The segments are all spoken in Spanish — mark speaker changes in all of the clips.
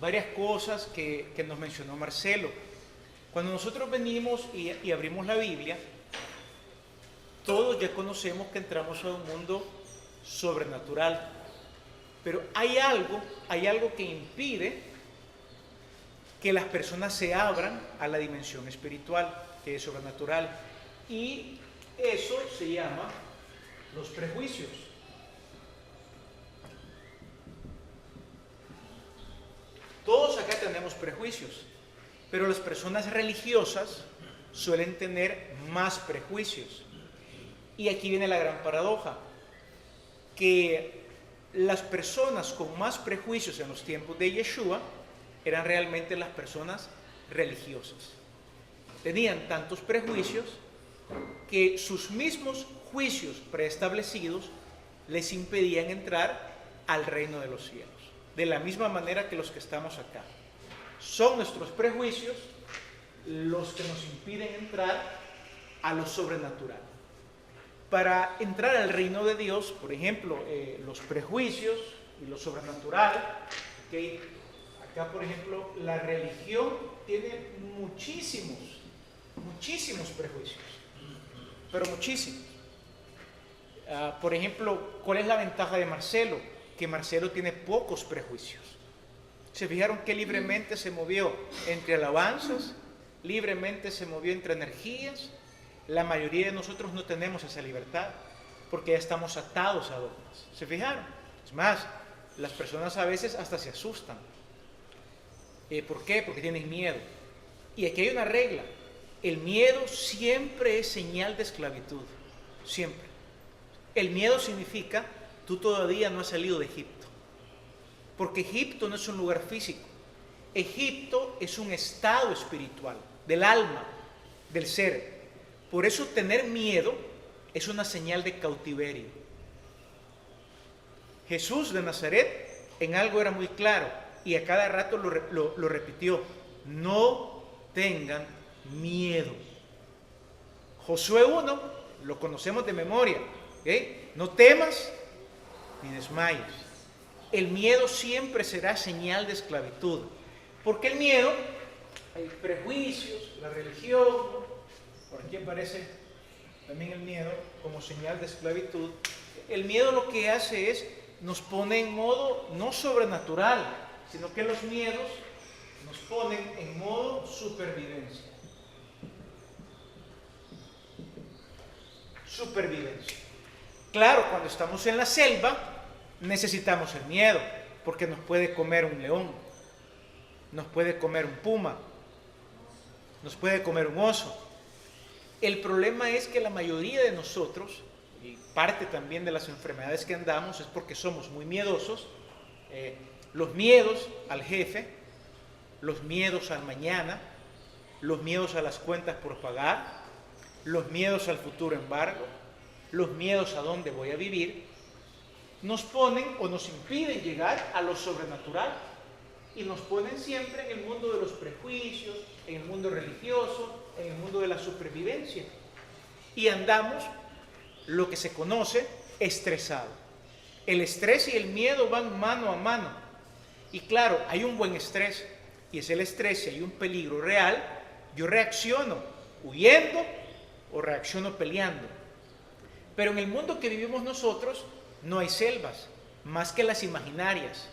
Speaker 1: varias cosas que nos mencionó Marcelo. Cuando nosotros venimos y abrimos la Biblia, todos ya conocemos que entramos a un mundo sobrenatural, pero hay algo que impide que las personas se abran a la dimensión espiritual, que es sobrenatural, y eso se llama los prejuicios. Todos acá tenemos prejuicios, pero las personas religiosas suelen tener más prejuicios. Y aquí viene la gran paradoja, que las personas con más prejuicios en los tiempos de Yeshua eran realmente las personas religiosas. Tenían tantos prejuicios que sus mismos juicios preestablecidos les impedían entrar al reino de los cielos. De la misma manera que los que estamos acá. Son nuestros prejuicios los que nos impiden entrar a lo sobrenatural. Para entrar al reino de Dios, por ejemplo, los prejuicios y lo sobrenatural, ¿okay? Acá, por ejemplo, la religión tiene muchísimos prejuicios, pero muchísimos. Por ejemplo, ¿cuál es la ventaja de Marcelo? Que Marcelo tiene pocos prejuicios. ¿Se fijaron que libremente se movió entre alabanzas? Libremente se movió entre energías. La mayoría de nosotros no tenemos esa libertad porque ya estamos atados a dogmas. ¿Se fijaron? Es más, las personas a veces hasta se asustan. ¿Por qué? Porque tienen miedo. Y aquí hay una regla. El miedo siempre es señal de esclavitud. Siempre. El miedo significa: tú todavía no has salido de Egipto. Porque Egipto no es un lugar físico. Egipto es un estado espiritual, del alma, del ser. Por eso tener miedo es una señal de cautiverio. Jesús de Nazaret en algo era muy claro y a cada rato lo repitió: no tengan miedo. Josué 1 lo conocemos de memoria, ¿okay? No temas ni desmayes. El miedo siempre será señal de esclavitud, porque el miedo, hay prejuicios, la religión. Por aquí aparece también el miedo como señal de esclavitud. El miedo lo que hace es, nos pone en modo no sobrenatural, sino que los miedos nos ponen en modo supervivencia. Supervivencia. Claro, cuando estamos en la selva, necesitamos el miedo, porque nos puede comer un león, nos puede comer un puma, nos puede comer un oso. El problema es que la mayoría de nosotros, y parte también de las enfermedades que andamos, es porque somos muy miedosos. Los miedos al jefe, los miedos al mañana, los miedos a las cuentas por pagar, los miedos al futuro embargo, los miedos a dónde voy a vivir, nos ponen o nos impiden llegar a lo sobrenatural y nos ponen siempre en el mundo de los prejuicios, en el mundo religioso, en el mundo de la supervivencia, y andamos lo que se conoce estresado. El estrés y el miedo van mano a mano, y claro, hay un buen estrés, y es el estrés. Si hay un peligro real, yo reacciono huyendo o reacciono peleando. Pero en el mundo que vivimos nosotros no hay selvas más que las imaginarias.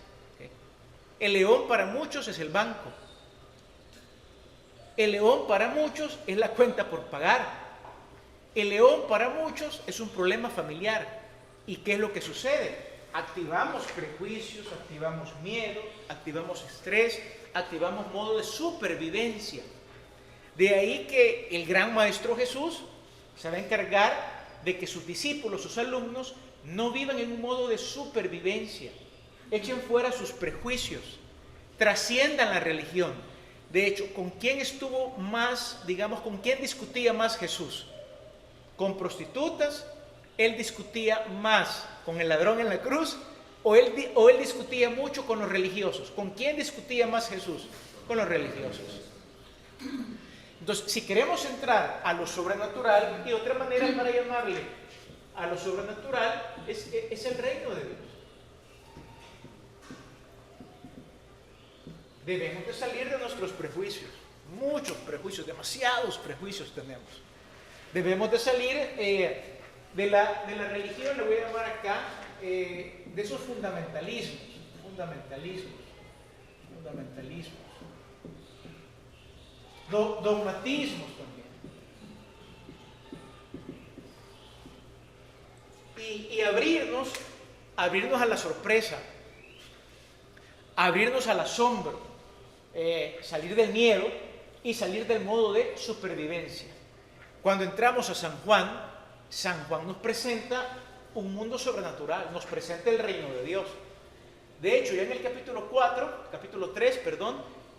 Speaker 1: El león para muchos es el banco. El león para muchos es la cuenta por pagar. El león para muchos es un problema familiar. ¿Y qué es lo que sucede? Activamos prejuicios, activamos miedo, activamos estrés, activamos modo de supervivencia. De ahí que el gran maestro Jesús se va a encargar de que sus discípulos, sus alumnos, no vivan en un modo de supervivencia. Echen fuera sus prejuicios, trasciendan la religión. De hecho, ¿con quién estuvo más, con quién discutía más Jesús? ¿Con prostitutas? ¿Él discutía más con el ladrón en la cruz? ¿O él discutía mucho con los religiosos? ¿Con quién discutía más Jesús? Con los religiosos. Entonces, si queremos entrar a lo sobrenatural, y otra manera para llamarle a lo sobrenatural es el reino de Dios. Debemos de salir de nuestros prejuicios. Muchos prejuicios, demasiados prejuicios tenemos. Debemos de salir de la religión, le voy a llamar acá, de esos fundamentalismos. Dogmatismos también. Y abrirnos a la sorpresa, abrirnos al asombro, salir del miedo y salir del modo de supervivencia. Cuando entramos a San Juan nos presenta un mundo sobrenatural, nos presenta el reino de Dios. De hecho, ya en el capítulo 3,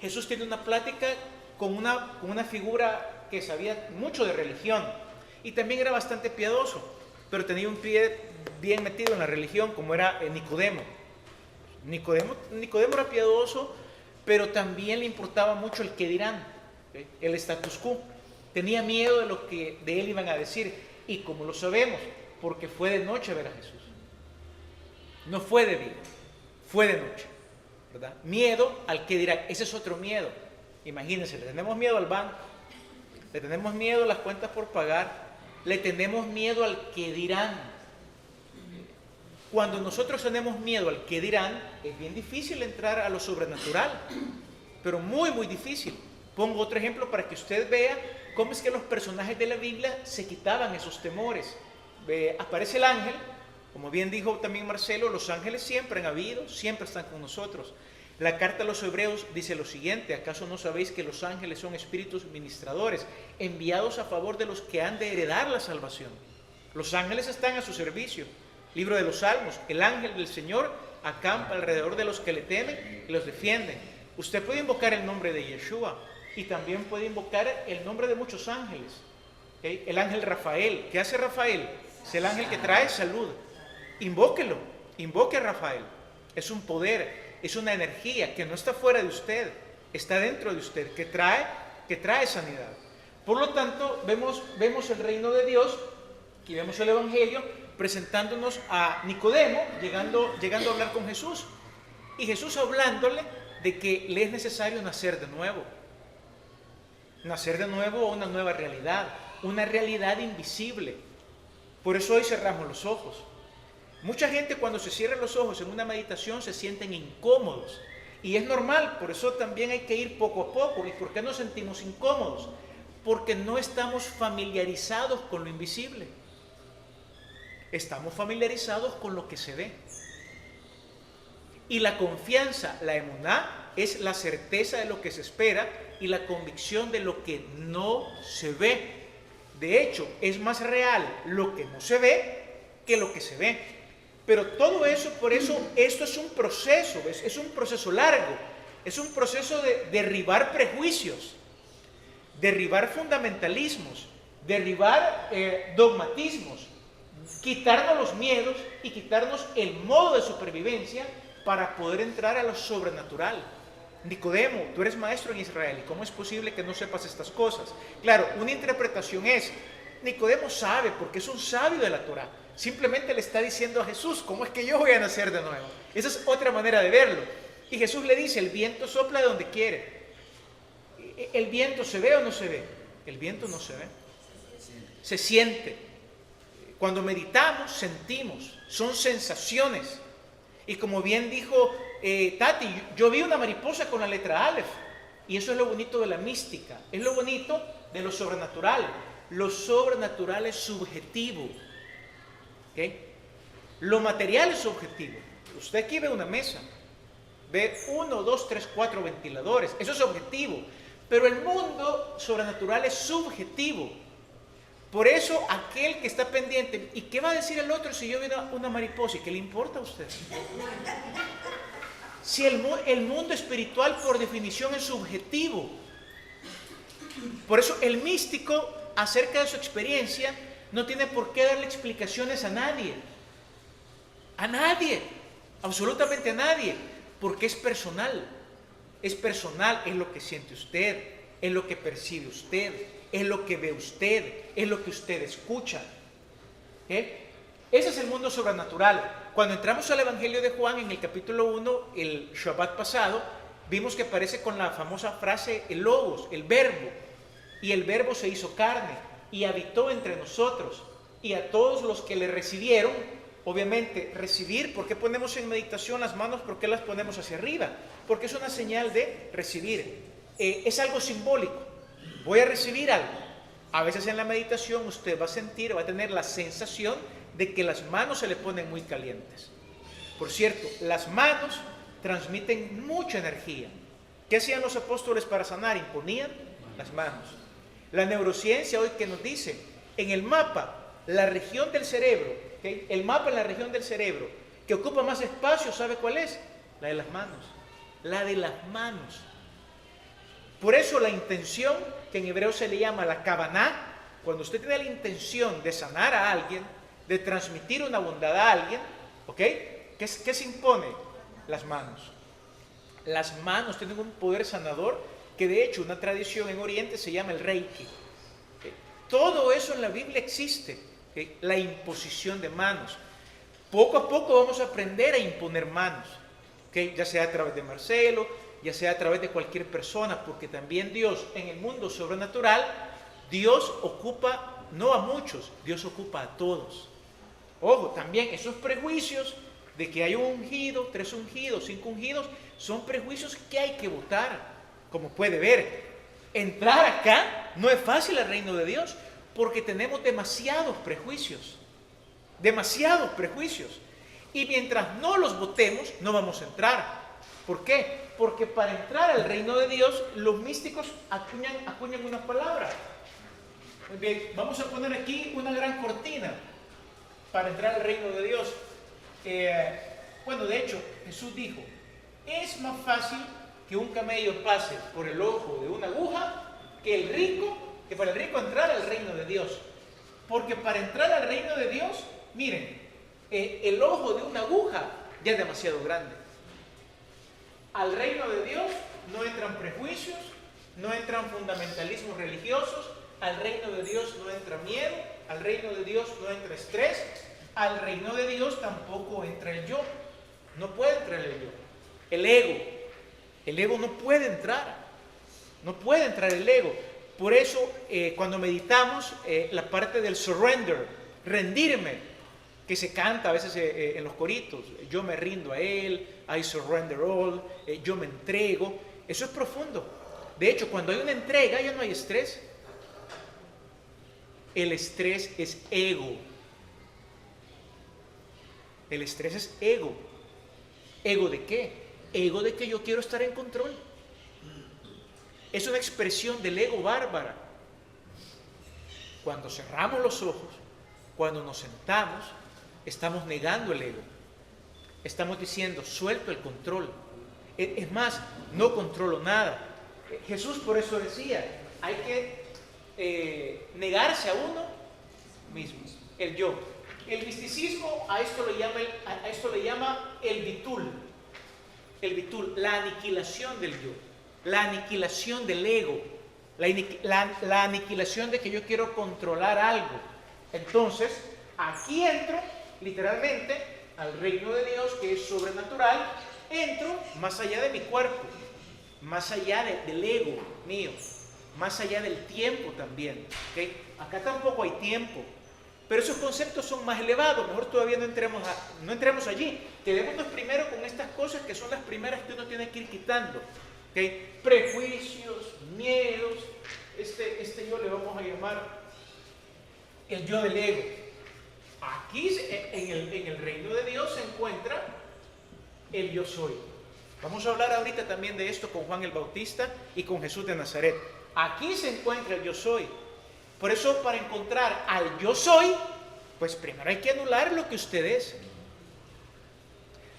Speaker 1: Jesús tiene una plática con una figura que sabía mucho de religión y también era bastante piadoso, pero tenía un pie bien metido en la religión, como era Nicodemo. Nicodemo era piadoso, pero también le importaba mucho el qué dirán, el status quo. Tenía miedo de lo que de él iban a decir, y como lo sabemos, porque fue de noche a ver a Jesús. No fue de día, fue de noche, ¿verdad? Miedo al qué dirán, ese es otro miedo. Imagínense, le tenemos miedo al banco, le tenemos miedo a las cuentas por pagar, le tenemos miedo al qué dirán. Cuando nosotros tenemos miedo al qué dirán, es bien difícil entrar a lo sobrenatural, pero muy, muy difícil. Pongo otro ejemplo para que usted vea cómo es que los personajes de la Biblia se quitaban esos temores. Aparece el ángel, como bien dijo también Marcelo, los ángeles siempre han habido, siempre están con nosotros. La carta a los Hebreos dice lo siguiente: ¿acaso no sabéis que los ángeles son espíritus ministradores, enviados a favor de los que han de heredar la salvación? Los ángeles están a su servicio. Libro de los Salmos: el ángel del Señor acampa alrededor de los que le temen y los defienden. Usted puede invocar el nombre de Yeshua y también puede invocar el nombre de muchos ángeles. ¿Okay? El ángel Rafael. ¿Qué hace Rafael? Es el ángel que trae salud. Invóquelo, invoque a Rafael. Es un poder, es una energía que no está fuera de usted, está dentro de usted, que trae sanidad. Por lo tanto, vemos el reino de Dios y vemos el Evangelio presentándonos a Nicodemo, llegando a hablar con Jesús. Y Jesús hablándole de que le es necesario nacer de nuevo. Nacer de nuevo a una nueva realidad, una realidad invisible. Por eso hoy cerramos los ojos. Mucha gente cuando se cierra los ojos en una meditación se sienten incómodos. Y es normal, por eso también hay que ir poco a poco. ¿Y por qué nos sentimos incómodos? Porque no estamos familiarizados con lo invisible. Estamos familiarizados con lo que se ve. Y la confianza, la emuná, es la certeza de lo que se espera y la convicción de lo que no se ve. De hecho, es más real lo que no se ve que lo que se ve. Pero todo eso, por eso, esto es un proceso, es un proceso largo, es un proceso de derribar prejuicios, derribar fundamentalismos, derribar dogmatismos, quitarnos los miedos y quitarnos el modo de supervivencia para poder entrar a lo sobrenatural. Nicodemo, tú eres maestro en Israel, ¿y cómo es posible que no sepas estas cosas? Claro, una interpretación es, Nicodemo sabe porque es un sabio de la Torá. Simplemente le está diciendo a Jesús, ¿cómo es que yo voy a nacer de nuevo? Esa es otra manera de verlo. Y Jesús le dice, el viento sopla de donde quiere. ¿El viento se ve o no se ve? El viento no se ve. Se siente. Cuando meditamos, sentimos. Son sensaciones. Y como bien dijo Tati, yo vi una mariposa con la letra Aleph. Y eso es lo bonito de la mística. Es lo bonito de lo sobrenatural. Lo sobrenatural es subjetivo. ¿Okay? Lo material es objetivo. Usted aquí ve una mesa, ve 1, 2, 3, 4 ventiladores, eso es objetivo, pero el mundo sobrenatural es subjetivo. Por eso aquel que está pendiente, ¿y qué va a decir el otro si yo veo una mariposa? ¿Y qué le importa a usted? Si el mundo espiritual por definición es subjetivo. Por eso el místico acerca de su experiencia no tiene por qué darle explicaciones a nadie. A nadie. Absolutamente a nadie. Porque es personal. Es personal. Es lo que siente usted. Es lo que percibe usted. Es lo que ve usted. Es lo que usted escucha. Ese es el mundo sobrenatural. Cuando entramos al Evangelio de Juan, en el capítulo 1, el Shabbat pasado, vimos que aparece con la famosa frase el logos, el verbo, y el verbo se hizo carne y habitó entre nosotros, y a todos los que le recibieron, obviamente recibir, ¿por qué ponemos en meditación las manos? ¿Por qué las ponemos hacia arriba? Porque es una señal de recibir, es algo simbólico, voy a recibir algo. A veces en la meditación usted va a sentir, va a tener la sensación de que las manos se le ponen muy calientes. Por cierto, las manos transmiten mucha energía. ¿Qué hacían los apóstoles para sanar? Imponían las manos. La neurociencia hoy que nos dice, en el mapa, la región del cerebro, ¿okay? El mapa en la región del cerebro que ocupa más espacio, ¿sabe cuál es? La de las manos. La de las manos. Por eso la intención, que en hebreo se le llama la kavaná, cuando usted tiene la intención de sanar a alguien, de transmitir una bondad a alguien, ¿ok? ¿Qué se impone? Las manos. Las manos tienen un poder sanador que de hecho una tradición en Oriente se llama el Reiki. ¿Okay? Todo eso en la Biblia existe. ¿Okay? La imposición de manos. Poco a poco vamos a aprender a imponer manos. ¿Okay? Ya sea a través de Marcelo, ya sea a través de cualquier persona, porque también Dios en el mundo sobrenatural, Dios ocupa no a muchos, Dios ocupa a todos. Ojo, también esos prejuicios de que hay un ungido, 3 ungidos, 5 ungidos, son prejuicios que hay que votar. Como puede ver, entrar acá no es fácil al reino de Dios, porque tenemos demasiados prejuicios. Demasiados prejuicios. Y mientras no los votemos, no vamos a entrar. ¿Por qué? Porque para entrar al reino de Dios, los místicos acuñan una palabra. Muy bien, vamos a poner aquí una gran cortina para entrar al reino de Dios. Bueno, de hecho, Jesús dijo, es más fácil que un camello pase por el ojo de una aguja que para el rico entrar al reino de Dios. Porque para entrar al reino de Dios, miren, el ojo de una aguja ya es demasiado grande. Al reino de Dios no entran prejuicios, no entran fundamentalismos religiosos, al reino de Dios no entra miedo, al reino de Dios no entra estrés, al reino de Dios tampoco entra el yo. No puede entrar el yo. El ego no puede entrar. No puede entrar el ego. Por eso, cuando meditamos, la parte del surrender, rendirme, que se canta a veces en los coritos, yo me rindo a Él, I surrender all, yo me entrego, eso es profundo. De hecho, cuando hay una entrega ya no hay estrés. El estrés es ego. El estrés es ego. ¿Ego de qué? Ego de que yo quiero estar en control. Es una expresión del ego bárbara. Cuando cerramos los ojos, cuando nos sentamos, estamos negando el ego. Estamos diciendo, suelto el control. Es más, no controlo nada. Jesús por eso decía, hay que negarse a uno mismo, el yo. El misticismo a esto le llama el bitul. El bitul, la aniquilación del yo, la aniquilación del ego, la aniquilación de que yo quiero controlar algo. Entonces, aquí entro literalmente al reino de Dios, que es sobrenatural, entro más allá de mi cuerpo, más allá del ego mío, más allá del tiempo también. ¿Okay? Acá tampoco hay tiempo, pero esos conceptos son más elevados. Mejor todavía no entremos allí. Quedémonos primero con estas cosas que son las primeras que uno tiene que ir quitando. ¿Okay? Prejuicios, miedos, este yo le vamos a llamar el yo del ego. Aquí en el reino de Dios se encuentra el yo soy. Vamos a hablar ahorita también de esto con Juan el Bautista y con Jesús de Nazaret. Aquí se encuentra el yo soy. Por eso, para encontrar al yo soy, pues primero hay que anular lo que usted es.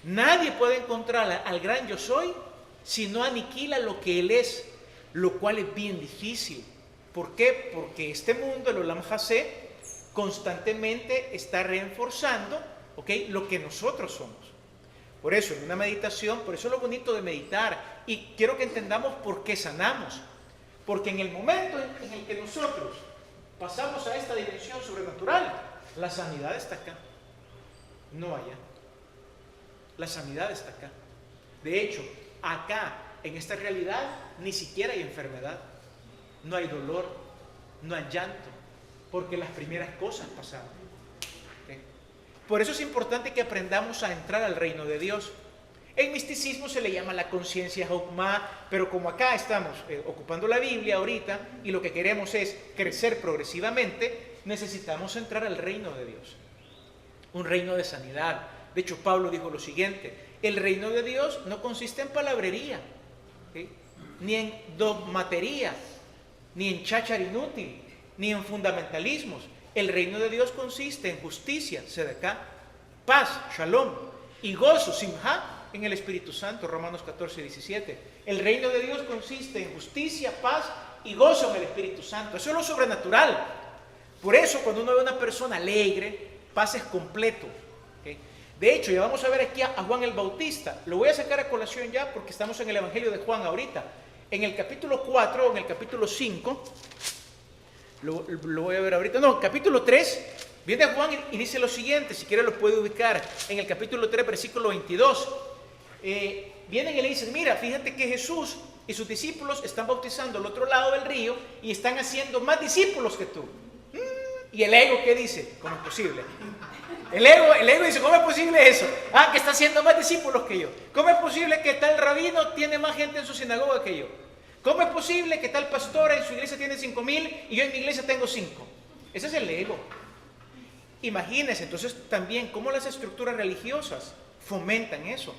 Speaker 1: Nadie puede encontrar al gran yo soy si no aniquila lo que él es, lo cual es bien difícil. ¿Por qué? Porque este mundo, el Olam Hasé, constantemente está reforzando, ¿okay?, lo que nosotros somos. Por eso, en una meditación, por eso es lo bonito de meditar. Y quiero que entendamos por qué sanamos. Porque en el momento en el que nosotros pasamos a esta dimensión sobrenatural, la sanidad está acá, no allá. La sanidad está acá. De hecho, acá en esta realidad ni siquiera hay enfermedad, no hay dolor, no hay llanto, porque las primeras cosas pasaron. ¿Okay? Por eso es importante que aprendamos a entrar al reino de Dios. En misticismo se le llama la conciencia Jokmah, pero como acá estamos ocupando la Biblia ahorita y lo que queremos es crecer progresivamente, necesitamos entrar al reino de Dios. Un reino de sanidad. De hecho, Pablo dijo lo siguiente: el reino de Dios no consiste en palabrería, ¿okay? Ni en dogmatería, ni en cháchara inútil, ni en fundamentalismos. El reino de Dios consiste en justicia, tzedakah, paz, shalom, y gozo, simha, en el Espíritu Santo, Romanos 14, 17. El reino de Dios consiste en justicia, paz y gozo en el Espíritu Santo. Eso es lo sobrenatural. Por eso, cuando uno ve a una persona alegre, paz es completo. ¿Okay? De hecho, ya vamos a ver aquí a Juan el Bautista. Lo voy a sacar a colación ya porque estamos en el Evangelio de Juan ahorita. En el capítulo 4 o en el capítulo 5, lo voy a ver ahorita. No, capítulo 3, viene Juan y dice lo siguiente, si quiere lo puede ubicar. En el capítulo 3, versículo 22. Vienen y le dicen: mira, fíjate que Jesús y sus discípulos están bautizando al otro lado del río y están haciendo más discípulos que tú. Y el ego, ¿qué dice? ¿Cómo es posible? El ego dice: ¿cómo es posible eso? Que está haciendo más discípulos que yo. ¿Cómo es posible que tal rabino tiene más gente en su sinagoga que yo? ¿Cómo es posible que tal pastora en su iglesia tiene 5,000 y yo en mi iglesia tengo 5? Ese es el ego. Imagínense entonces también cómo las estructuras religiosas fomentan eso.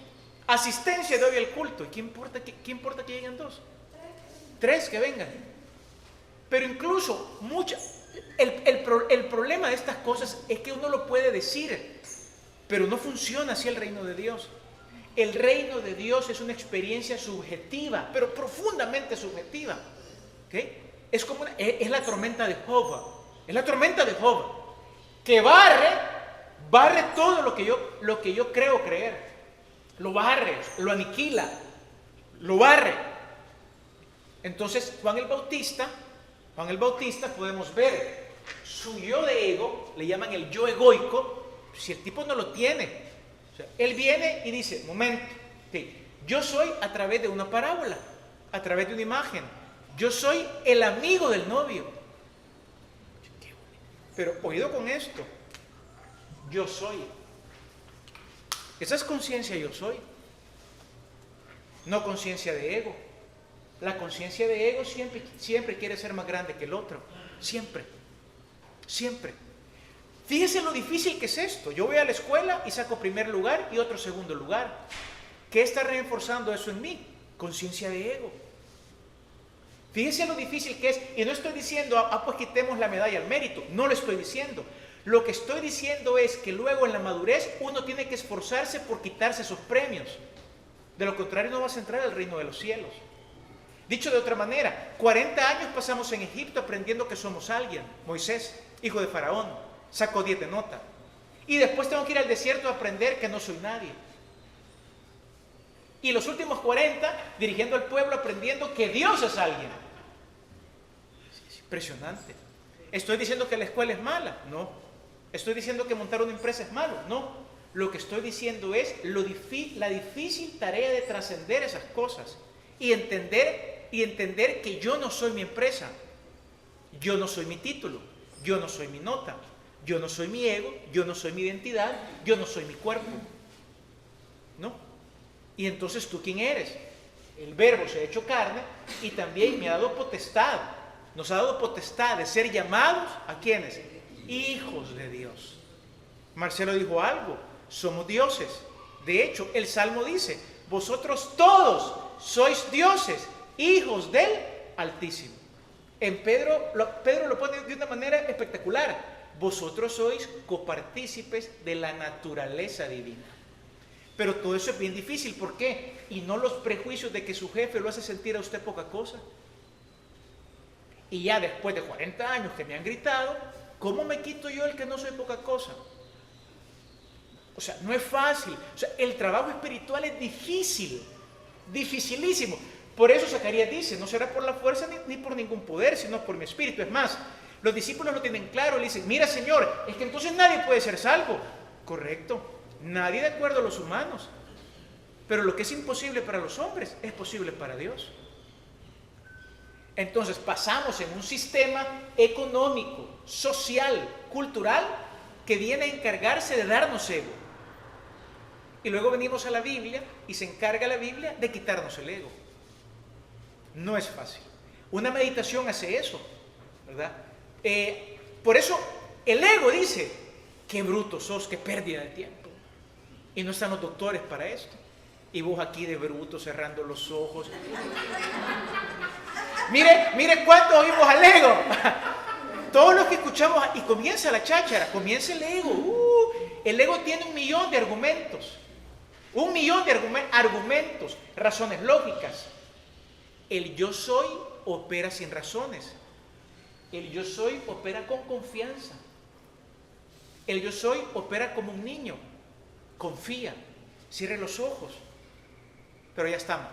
Speaker 1: Asistencia de hoy al culto. ¿Y qué importa que lleguen 2? 3 que vengan. Pero incluso el problema de estas cosas es que uno lo puede decir, pero no funciona así el reino de Dios. El reino de Dios es una experiencia subjetiva, pero profundamente subjetiva. ¿Okay? Es la tormenta de Job. Es la tormenta de Job que barre todo lo que yo creo creer. Lo barre, lo aniquila, lo barre. Entonces Juan el Bautista podemos ver su yo de ego, le llaman el yo egoico, si el tipo no lo tiene. O sea, él viene y dice: momento, okay, yo soy a través de una parábola, a través de una imagen, yo soy el amigo del novio. Pero oído con esto, yo soy. Esa es conciencia yo soy, no conciencia de ego. La conciencia de ego siempre quiere ser más grande que el otro, siempre. Fíjese lo difícil que es esto. Yo voy a la escuela y saco primer lugar y otro segundo lugar. ¿Qué está reforzando eso en mí? Conciencia de ego. Fíjese lo difícil que es. Y no estoy diciendo, pues quitemos la medalla al mérito. No lo estoy diciendo. Lo que estoy diciendo es que luego en la madurez uno tiene que esforzarse por quitarse esos premios. De lo contrario no vas a entrar al reino de los cielos. Dicho de otra manera, 40 años pasamos en Egipto aprendiendo que somos alguien. Moisés, hijo de Faraón, sacó 10 de nota. Y después tengo que ir al desierto a aprender que no soy nadie. Y los últimos 40 dirigiendo al pueblo aprendiendo que Dios es alguien. Es impresionante. ¿Estoy diciendo que la escuela es mala? No. ¿Estoy diciendo que montar una empresa es malo? No. Lo que estoy diciendo es la difícil tarea de trascender esas cosas y entender que yo no soy mi empresa, yo no soy mi título, yo no soy mi nota, yo no soy mi ego, yo no soy mi identidad, yo no soy mi cuerpo. ¿No? Y entonces, ¿tú quién eres? El Verbo se ha hecho carne y también me ha dado potestad. Nos ha dado potestad de ser llamados, ¿a quiénes? Hijos de Dios. Marcelo dijo algo: somos dioses. De hecho, el Salmo dice: vosotros todos sois dioses, hijos del Altísimo. En Pedro lo pone de una manera espectacular: vosotros sois copartícipes de la naturaleza divina. Pero todo eso es bien difícil. ¿Por qué? Y no los prejuicios de que su jefe lo hace sentir a usted poca cosa. Y ya después de 40 años que me han gritado, ¿cómo me quito yo el que no soy poca cosa? O sea, no es fácil. O sea, el trabajo espiritual es difícil, dificilísimo. Por eso Zacarías dice: no será por la fuerza ni por ningún poder, sino por mi espíritu. Es más, los discípulos lo tienen claro. Le dicen: mira, Señor, es que entonces nadie puede ser salvo. Correcto, nadie de acuerdo a los humanos. Pero lo que es imposible para los hombres es posible para Dios. Entonces pasamos en un sistema económico, social, cultural, que viene a encargarse de darnos ego. Y luego venimos a la Biblia y se encarga la Biblia de quitarnos el ego. No es fácil. Una meditación hace eso, ¿verdad? Por eso el ego dice, qué bruto sos, qué pérdida de tiempo. Y no están los doctores para esto. Y vos aquí de bruto cerrando los ojos. Mire cuánto oímos al ego. Todos los que escuchamos, y comienza la cháchara, comienza el ego. El ego tiene 1.000.000 de argumentos. 1.000.000 de argumentos, razones lógicas. El yo soy opera sin razones. El yo soy opera con confianza. El yo soy opera como un niño. Confía, cierre los ojos. Pero ya estamos.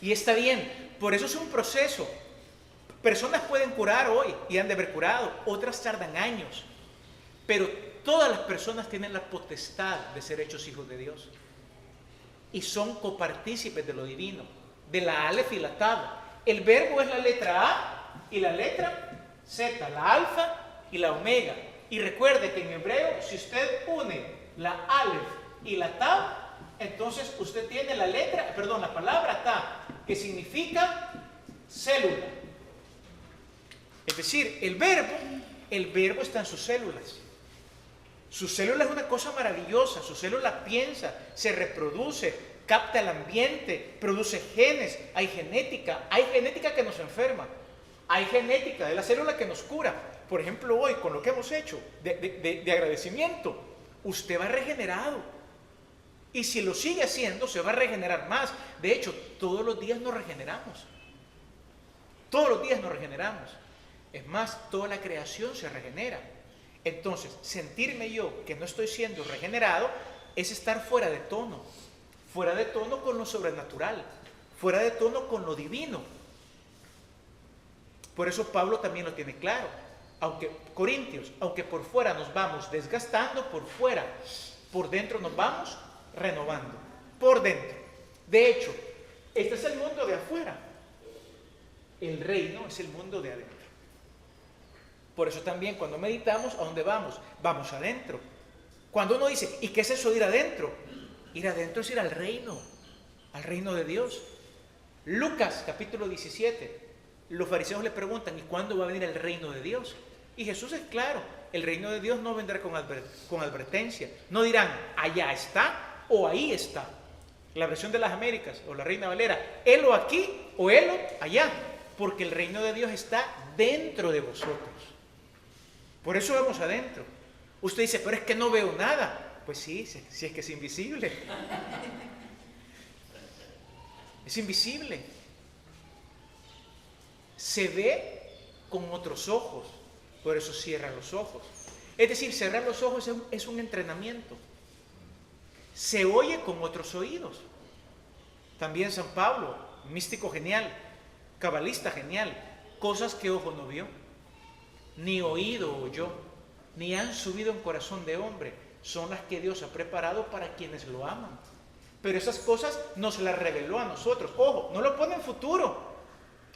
Speaker 1: Y está bien, por eso es un proceso. Personas pueden curar hoy y han de haber curado, otras tardan años. Pero todas las personas tienen la potestad de ser hechos hijos de Dios. Y son copartícipes de lo divino, de la Aleph y la Tab. El verbo es la letra A y la letra Z, la alfa y la omega. Y recuerde que en hebreo, si usted une la Aleph y la Tab, entonces usted tiene la palabra Tab, que significa célula. Es decir, el verbo está en sus células. Su célula es una cosa maravillosa. Su célula piensa, se reproduce, capta el ambiente, produce genes. Hay genética que nos enferma. Hay genética de la célula que nos cura. Por ejemplo, hoy, con lo que hemos hecho de agradecimiento, usted va regenerado. Y si lo sigue haciendo, se va a regenerar más. De hecho, todos los días nos regeneramos. Todos los días nos regeneramos. Es más, toda la creación se regenera. Entonces, sentirme yo que no estoy siendo regenerado es estar fuera de tono con lo sobrenatural, fuera de tono con lo divino. Por eso Pablo también lo tiene claro. Corintios, aunque por fuera nos vamos desgastando, por fuera, por dentro nos vamos renovando. Por dentro. De hecho, este es el mundo de afuera. El reino es el mundo de adentro. Por eso también cuando meditamos, ¿a dónde vamos? Vamos adentro. Cuando uno dice, ¿y qué es eso de ir adentro? Ir adentro es ir al reino de Dios. Lucas capítulo 17, los fariseos le preguntan, ¿y cuándo va a venir el reino de Dios? Y Jesús es claro, el reino de Dios no vendrá con advertencia. No dirán, allá está o ahí está. La versión de las Américas o la Reina Valera, helo aquí o helo allá, porque el reino de Dios está dentro de vosotros. Por eso vamos adentro. Usted dice, pero es que no veo nada. Pues sí, si es que es invisible. Es invisible. Se ve con otros ojos. Por eso cierra los ojos. Es decir, cerrar los ojos es un entrenamiento. Se oye con otros oídos. También San Pablo, místico genial, cabalista genial, cosas que ojo no vio, ni oído oyó, ni han subido en corazón de hombre, son las que Dios ha preparado para quienes lo aman. Pero esas cosas nos las reveló a nosotros. Ojo, no lo pone en futuro.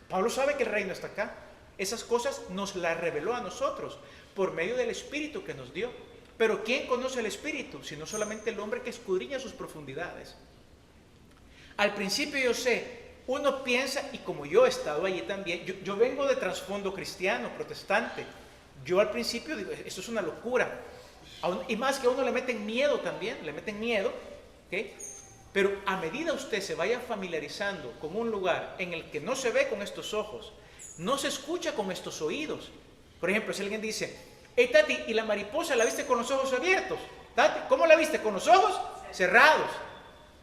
Speaker 1: Pablo sabe que el reino está acá. Esas cosas nos las reveló a nosotros por medio del Espíritu que nos dio. Pero ¿quién conoce el Espíritu? Sino solamente el hombre que escudriña sus profundidades. Al principio yo sé, uno piensa, y como yo he estado allí también, yo vengo de trasfondo cristiano, protestante. Yo al principio digo, esto es una locura. Y más que a uno le meten miedo también, ¿okay? Pero a medida usted se vaya familiarizando con un lugar en el que no se ve con estos ojos, no se escucha con estos oídos. Por ejemplo, si alguien dice, hey Tati, ¿y la mariposa la viste con los ojos abiertos? Tati, ¿cómo la viste? ¿Con los ojos cerrados?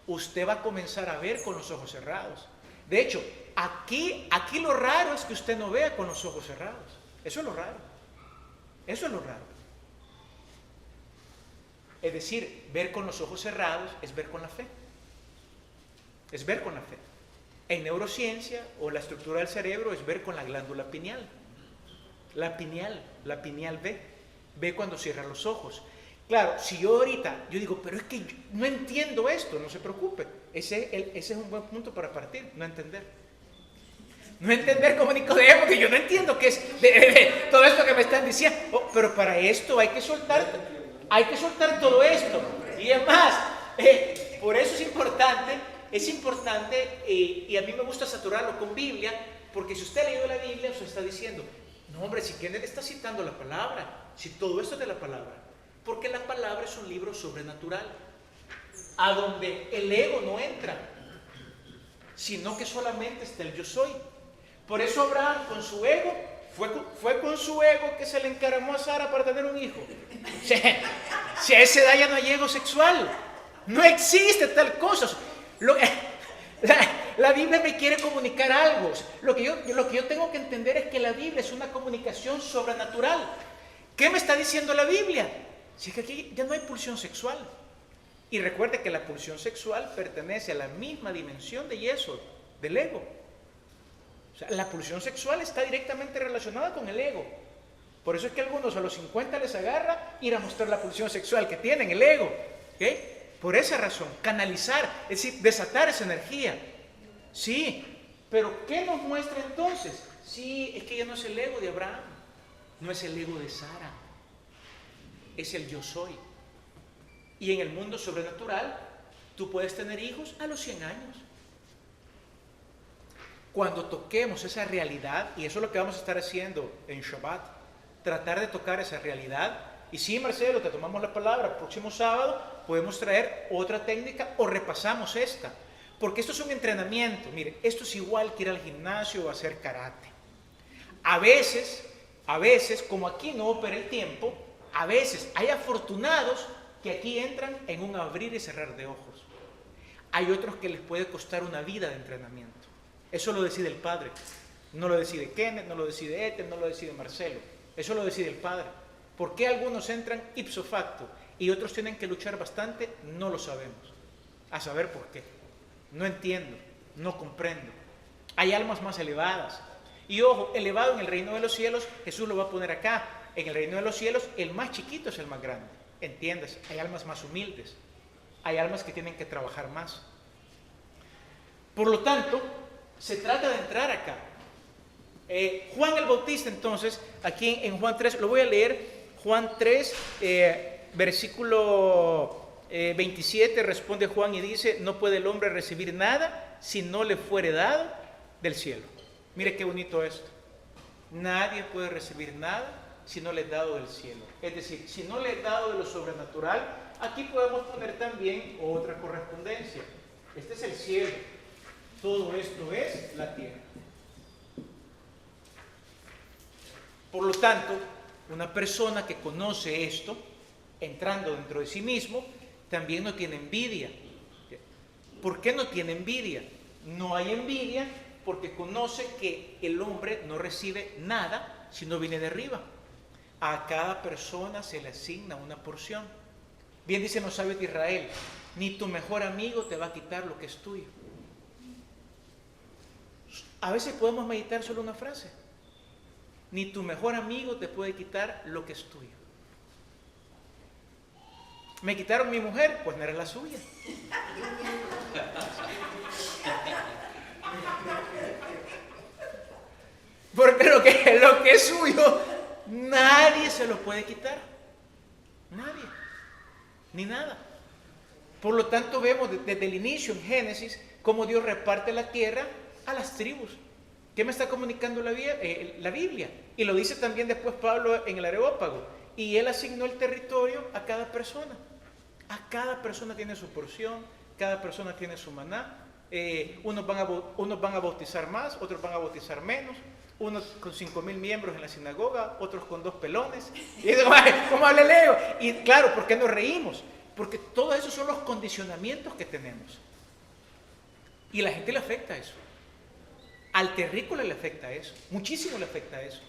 Speaker 1: Usted va a comenzar a ver con los ojos cerrados. De hecho, aquí lo raro es que usted no vea con los ojos cerrados. Eso es lo raro. Eso es lo raro. Es decir, ver con los ojos cerrados es ver con la fe. Es ver con la fe. En neurociencia o la estructura del cerebro es ver con la glándula pineal. La pineal ve cuando cierra los ojos. Claro, si yo ahorita, yo digo, pero es que yo no entiendo esto, no se preocupe. Ese es un buen punto para partir, no entender. No entender como Nicodemo, que yo no entiendo qué es de todo esto que me están diciendo. Oh, pero para esto hay que soltar todo esto. Y es más, por eso es importante, y a mí me gusta saturarlo con Biblia, porque si usted ha leído la Biblia, usted está diciendo, no hombre, si Kenneth está citando la palabra, si todo esto es de la palabra, porque la palabra es un libro sobrenatural, a donde el ego no entra, sino que solamente está el yo soy. Por eso Abraham con su ego, fue con su ego que se le encaramó a Sara para tener un hijo. Si a esa edad ya no hay ego sexual, no existe tal cosa. La Biblia me quiere comunicar algo. Lo que yo tengo que entender es que la Biblia es una comunicación sobrenatural. ¿Qué me está diciendo la Biblia? Si es que aquí ya no hay pulsión sexual. Y recuerde que la pulsión sexual pertenece a la misma dimensión de Yesod, del ego. O sea, la pulsión sexual está directamente relacionada con el ego. Por eso es que a algunos a los 50 les agarra ir a mostrar la pulsión sexual que tienen, el ego. ¿Okay? Por esa razón, canalizar, es decir, desatar esa energía. Sí, pero ¿qué nos muestra entonces? Sí, es que ya no es el ego de Abraham, no es el ego de Sara, es el yo soy. Y en el mundo sobrenatural, tú puedes tener hijos a los 100 años. Cuando toquemos esa realidad, y eso es lo que vamos a estar haciendo en Shabbat, tratar de tocar esa realidad. Y sí, Marcelo, te tomamos la palabra, el próximo sábado podemos traer otra técnica o repasamos esta. Porque esto es un entrenamiento. Mire, esto es igual que ir al gimnasio o hacer karate. A veces, como aquí no opera el tiempo, a veces hay afortunados que aquí entran en un abrir y cerrar de ojos. Hay otros que les puede costar una vida de entrenamiento. Eso lo decide el Padre. No lo decide Kenneth, no lo decide Ethel, no lo decide Marcelo. Eso lo decide el Padre. ¿Por qué algunos entran ipso facto y otros tienen que luchar bastante? No lo sabemos. A saber por qué. No entiendo, no comprendo. Hay almas más elevadas. Y ojo, elevado en el reino de los cielos, Jesús lo va a poner acá. En el reino de los cielos, el más chiquito es el más grande. Entiendas, hay almas más humildes. Hay almas que tienen que trabajar más. Por lo tanto, se trata de entrar acá. Juan el Bautista, entonces, aquí en Juan 3, lo voy a leer. Juan 3, versículo 27, responde Juan y dice, no puede el hombre recibir nada si no le fuere dado del cielo. Mire qué bonito esto. Nadie puede recibir nada si no le es dado del cielo. Es decir, si no le es dado de lo sobrenatural, aquí podemos poner también otra correspondencia. Este es el cielo. Todo esto es la tierra. Por lo tanto, una persona que conoce esto, entrando dentro de sí mismo, también no tiene envidia. ¿Por qué no tiene envidia? No hay envidia porque conoce que el hombre no recibe nada si no viene de arriba. A cada persona se le asigna una porción. Bien dicen los sabios de Israel, ni tu mejor amigo te va a quitar lo que es tuyo. A veces podemos meditar solo una frase. Ni tu mejor amigo te puede quitar lo que es tuyo. Me quitaron mi mujer, pues no era la suya. Porque lo que es suyo, nadie se lo puede quitar. Nadie. Ni nada. Por lo tanto, vemos desde el inicio en Génesis cómo Dios reparte la tierra a las tribus. ¿Qué me está comunicando la Biblia? Y lo dice también después Pablo en el Areópago. Y él asignó el territorio a cada persona. A cada persona tiene su porción, cada persona tiene su maná. Unos van a bautizar más, otros van a bautizar menos. Unos con 5,000 miembros en la sinagoga, otros con 2 pelones. Y digo, ¿cómo habla Leo? Y claro, ¿por qué nos reímos? Porque todos esos son los condicionamientos que tenemos. Y a la gente le afecta eso. Al terrícola le afecta eso, muchísimo le afecta eso.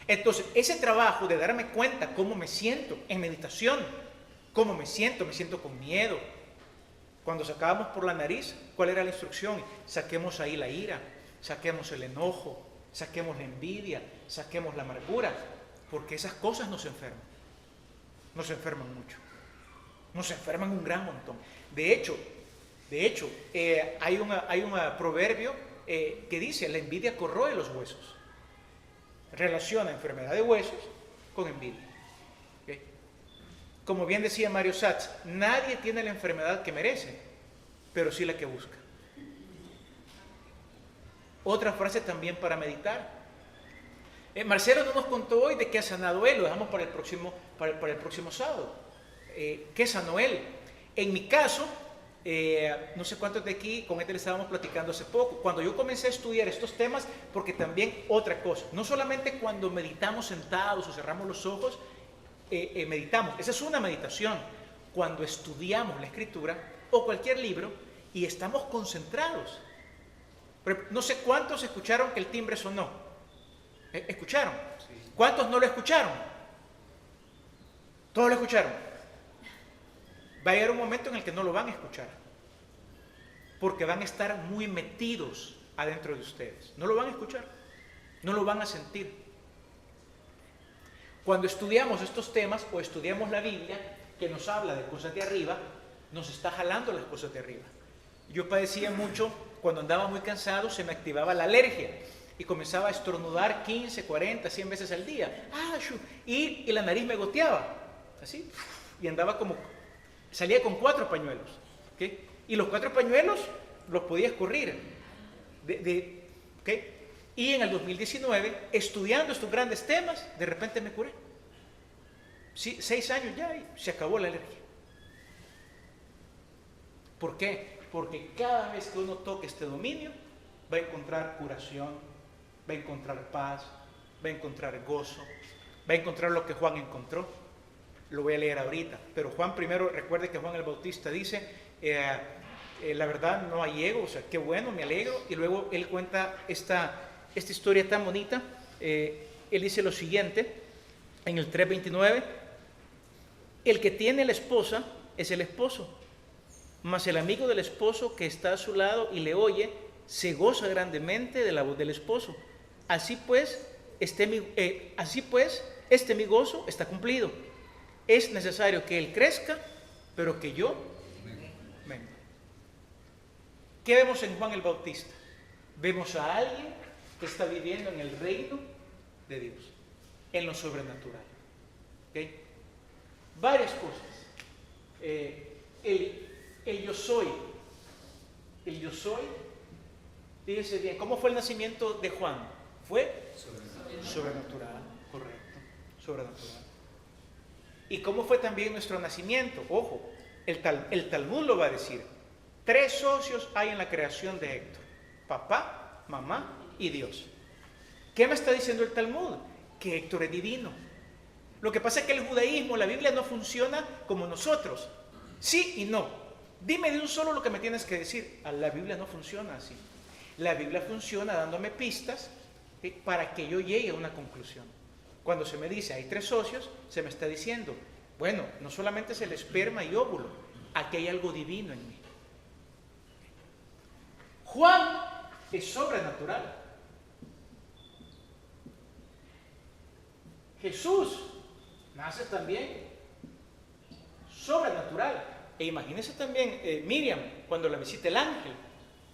Speaker 1: Entonces, ese trabajo de darme cuenta cómo me siento en meditación, cómo me siento con miedo. Cuando sacábamos por la nariz, ¿cuál era la instrucción? Saquemos ahí la ira, saquemos el enojo, saquemos la envidia, saquemos la amargura, porque esas cosas nos enferman mucho, nos enferman un gran montón. De hecho, hay un proverbio que dice, la envidia corroe los huesos. Relaciona enfermedad de huesos con envidia. ¿Okay? Como bien decía Mario Satz, nadie tiene la enfermedad que merece, pero sí la que busca. Otra frase también para meditar. Marcelo no nos contó hoy de qué ha sanado él, lo dejamos para el próximo sábado. ¿Qué sanó él? En mi caso, no sé cuántos de aquí, con este le estábamos platicando hace poco, cuando yo comencé a estudiar estos temas, porque también otra cosa, no solamente cuando meditamos sentados o cerramos los ojos, meditamos, esa es una meditación, cuando estudiamos la escritura o cualquier libro y estamos concentrados. Pero no sé cuántos escucharon que el timbre sonó. ¿Escucharon? ¿Cuántos no lo escucharon? Todos lo escucharon. Va a llegar un momento en el que no lo van a escuchar, porque van a estar muy metidos adentro de ustedes. No lo van a escuchar, no lo van a sentir. Cuando estudiamos estos temas o estudiamos la Biblia, que nos habla de cosas de arriba, nos está jalando las cosas de arriba. Yo padecía mucho, cuando andaba muy cansado, se me activaba la alergia y comenzaba a estornudar 15, 40, 100 veces al día. Y la nariz me goteaba, así, y andaba salía con 4 pañuelos. ¿Okay? Y los 4 pañuelos los podía escurrir. ¿Okay? Y en el 2019, estudiando estos grandes temas, de repente me curé. Sí, 6 años ya y se acabó la alergia. ¿Por qué? Porque cada vez que uno toque este dominio, va a encontrar curación, va a encontrar paz, va a encontrar gozo, va a encontrar lo que Juan encontró. Lo voy a leer ahorita, pero Juan primero, recuerde que Juan el Bautista dice, la verdad no hay ego, o sea, qué bueno, me alegro, y luego él cuenta esta historia tan bonita. Él dice lo siguiente, en el 3:29, el que tiene la esposa es el esposo, mas el amigo del esposo que está a su lado y le oye, se goza grandemente de la voz del esposo. Así pues, este mi gozo está cumplido. Es necesario que él crezca, pero que yo venga. ¿Qué vemos en Juan el Bautista? Vemos a alguien que está viviendo en el reino de Dios, en lo sobrenatural. ¿Okay? Varias cosas. El yo soy. El yo soy. Fíjense bien, ¿cómo fue el nacimiento de Juan? Fue sobrenatural, correcto, sobrenatural. ¿Y cómo fue también nuestro nacimiento? Ojo, el Talmud lo va a decir. 3 socios hay en la creación de Héctor: papá, mamá y Dios. ¿Qué me está diciendo el Talmud? Que Héctor es divino. Lo que pasa es que el judaísmo, la Biblia no funciona como nosotros. Sí y no. Dime de un solo lo que me tienes que decir. La Biblia no funciona así. La Biblia funciona dándome pistas para que yo llegue a una conclusión. Cuando se me dice hay 3 socios, se me está diciendo, bueno, no solamente es el esperma y óvulo, aquí hay algo divino en mí. Juan es sobrenatural. Jesús nace también sobrenatural. E imagínense también Miriam, cuando la visita el ángel.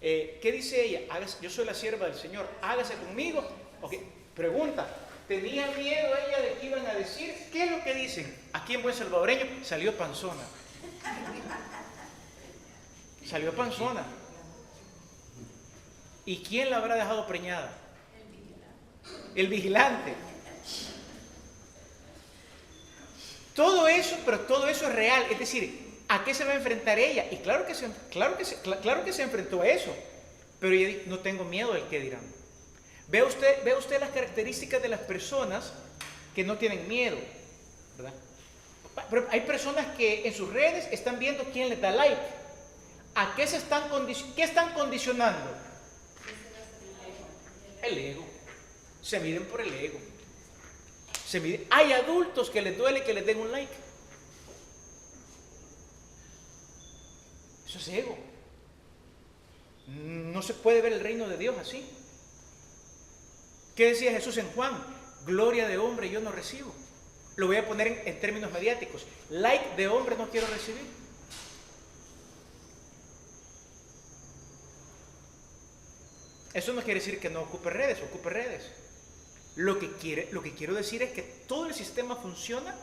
Speaker 1: ¿Qué dice ella? Yo soy la sierva del Señor, hágase conmigo. Okay. Pregunta, ¿tenía miedo ella de que iban a decir? ¿Qué es lo que dicen? Aquí en buen salvadoreño salió panzona. Salió panzona. ¿Y quién la habrá dejado preñada? El vigilante. Todo eso, pero todo eso es real. Es decir, ¿a qué se va a enfrentar ella? Y claro que se enfrentó a eso. Pero ella dijo, no tengo miedo del qué dirán. Ve usted las características de las personas que no tienen miedo, ¿verdad? Pero hay personas que en sus redes están viendo quién les da like. ¿A qué están condicionando? El ego. Se miden por el ego. Hay adultos que les duele que les den un like. Eso es ego. No se puede ver el reino de Dios así. ¿Qué decía Jesús en Juan? Gloria de hombre yo no recibo. Lo voy a poner en términos mediáticos. Like de hombre no quiero recibir. Eso no quiere decir que no ocupe redes, ocupe redes. Lo que quiero decir es que todo el sistema funciona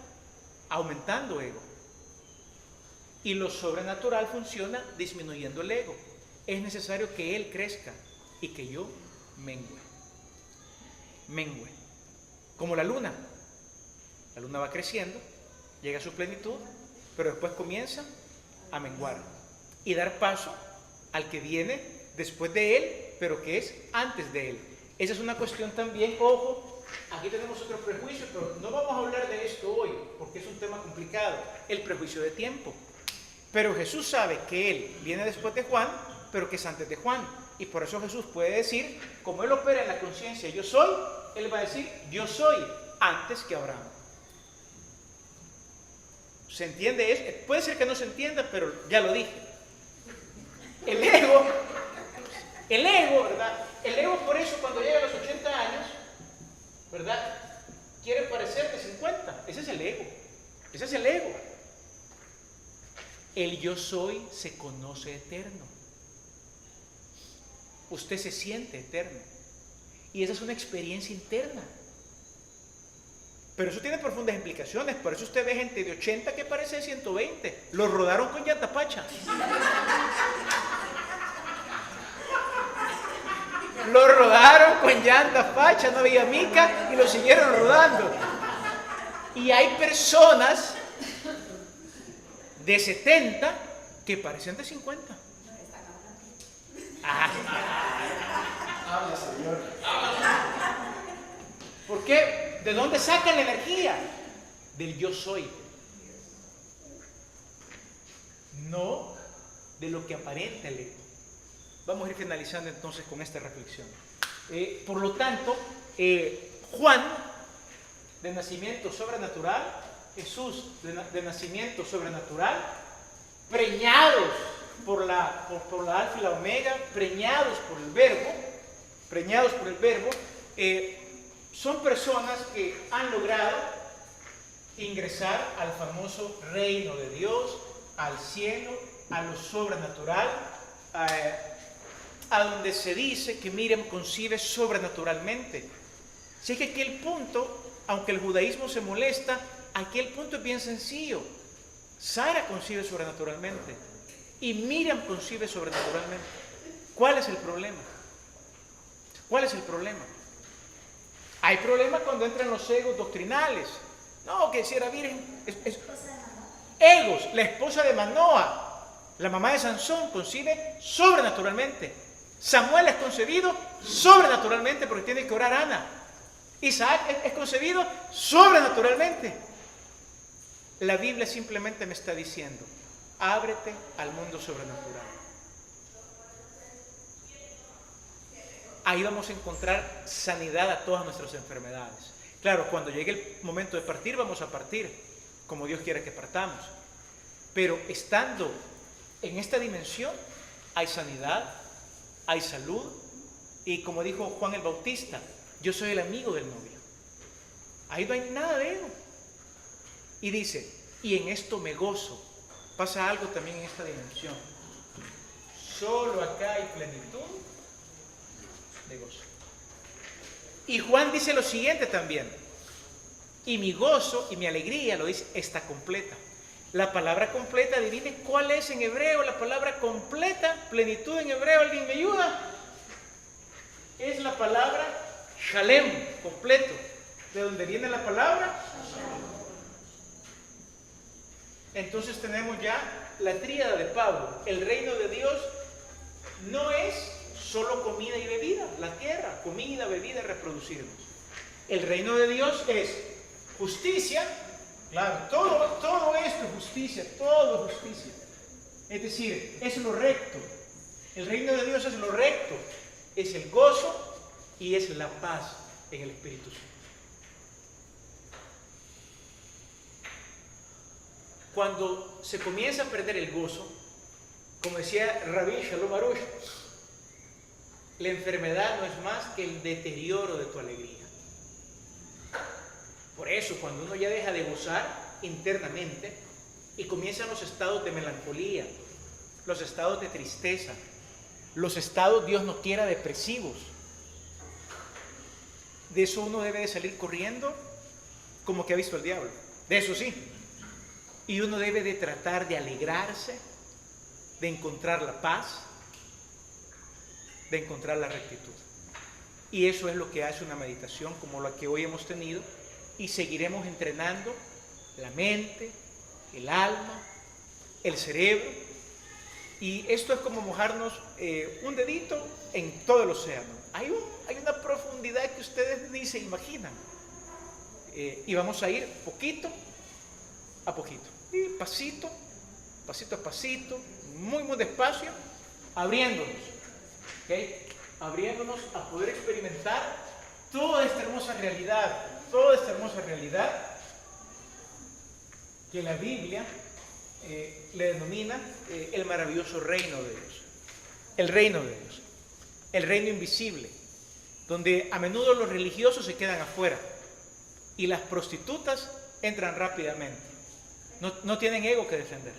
Speaker 1: aumentando ego. Y lo sobrenatural funciona disminuyendo el ego. Es necesario que él crezca y que yo mengue. Mengue. Como la luna. La luna va creciendo, llega a su plenitud, pero después comienza a menguar y dar paso al que viene después de él, pero que es antes de él. Esa es una cuestión también, ojo, aquí tenemos otro prejuicio, pero no vamos a hablar de esto hoy, porque es un tema complicado, el prejuicio de tiempo. Pero Jesús sabe que él viene después de Juan, pero que es antes de Juan. Y por eso Jesús puede decir, como él opera en la conciencia, yo soy, él va a decir, yo soy antes que Abraham. ¿Se entiende eso? Puede ser que no se entienda, pero ya lo dije. El ego, ¿verdad? El ego por eso cuando llega a los 80 años, ¿verdad? Quiere parecer de 50. Ese es el ego. Ese es el ego. El yo soy se conoce eterno. Usted se siente eterno. Y esa es una experiencia interna. Pero eso tiene profundas implicaciones. Por eso usted ve gente de 80 que parece de 120. Lo rodaron con llanta pacha. Lo rodaron con llanta pacha, no había mica y lo siguieron rodando. Y hay personas de 70 que parecen de 50. Habla, Señor. ¿Por qué? ¿De dónde sacan la energía? Del yo soy. No de lo que aparenta el ego. Vamos a ir finalizando entonces con esta reflexión. Por lo tanto, Juan, de nacimiento sobrenatural, Jesús, de nacimiento sobrenatural, preñados por la alfa y la omega, preñados por el verbo, son personas que han logrado ingresar al famoso reino de Dios, al cielo, a lo sobrenatural, a donde se dice que Miriam concibe sobrenaturalmente. Así que aquí el punto, aunque el judaísmo se molesta, aquí el punto es bien sencillo. Sara concibe sobrenaturalmente y Miriam concibe sobrenaturalmente. ¿Cuál es el problema? ¿Cuál es el problema? Hay problema cuando entran los egos doctrinales. No, que si era virgen. Egos, la esposa de Manoa, la mamá de Sansón, concibe sobrenaturalmente. Samuel es concebido sobrenaturalmente porque tiene que orar Ana. Isaac es concebido sobrenaturalmente. La Biblia simplemente me está diciendo, ábrete al mundo sobrenatural. Ahí vamos a encontrar sanidad a todas nuestras enfermedades. Claro, cuando llegue el momento de partir, vamos a partir, como Dios quiere que partamos. Pero estando en esta dimensión, hay sanidad, hay salud, y como dijo Juan el Bautista, yo soy el amigo del novio. Ahí no hay nada de ego. Y dice, y en esto me gozo. Pasa algo también en esta dimensión. Solo acá hay plenitud de gozo. Y Juan dice lo siguiente también. Y mi gozo y mi alegría, lo dice, está completa. La palabra completa, adivine cuál es en hebreo la palabra completa, plenitud en hebreo, ¿alguien me ayuda? Es la palabra shalem, completo. ¿De dónde viene la palabra? Entonces tenemos ya la tríada de Pablo. El reino de Dios no es solo comida y bebida, la tierra, comida, bebida y reproducirnos. El reino de Dios es justicia, claro, todo esto es justicia, todo es justicia. Es decir, es lo recto. El reino de Dios es lo recto, es el gozo y es la paz en el Espíritu Santo. Cuando se comienza a perder el gozo, como decía Rabbi Shalom Arush, La enfermedad no es más que el deterioro de tu alegría. Por eso, cuando uno ya deja de gozar internamente y comienzan los estados de melancolía, los estados de tristeza, los estados, Dios no quiera, depresivos, de eso uno debe de salir corriendo como que ha visto el diablo. De eso sí. Y uno debe de tratar de alegrarse, de encontrar la paz, de encontrar la rectitud. Y eso es lo que hace una meditación como la que hoy hemos tenido, y seguiremos entrenando la mente, el alma, el cerebro. Y esto es como mojarnos un dedito en todo el océano. Hay una profundidad que ustedes ni se imaginan. Y vamos a ir poquito a poquito. Y pasito a pasito, muy despacio, abriéndonos. ¿Okay? Abriéndonos a poder experimentar toda esta hermosa realidad que la Biblia le denomina el maravilloso reino de Dios. El reino de Dios. El reino invisible, donde a menudo los religiosos se quedan afuera y las prostitutas entran rápidamente. No tienen ego que defender.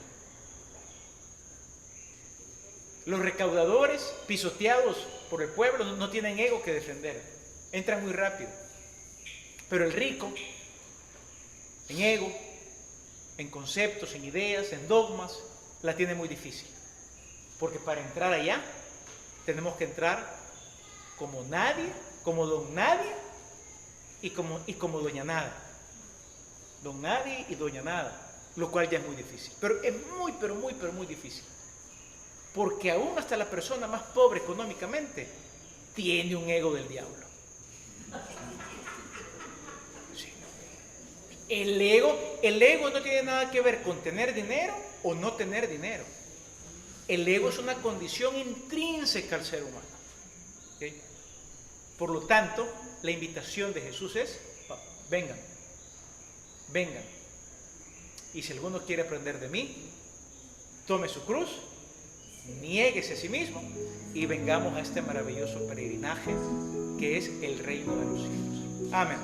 Speaker 1: Los recaudadores pisoteados por el pueblo no tienen ego que defender. Entran muy rápido. Pero el rico, en ego, en conceptos, en ideas, en dogmas, la tiene muy difícil. Porque para entrar allá, tenemos que entrar como nadie, como don nadie y como doña nada. Don nadie y doña nada, lo cual ya es muy difícil. Pero es muy difícil. Porque aún hasta la persona más pobre económicamente tiene un ego del diablo. Sí. El ego no tiene nada que ver con tener dinero o no tener dinero. El ego es una condición intrínseca al ser humano. ¿Okay? Por lo tanto, la invitación de Jesús es: vengan. Y si alguno quiere aprender de mí, tome su cruz, niéguese a sí mismo y vengamos a este maravilloso peregrinaje que es el reino de los cielos. Amén.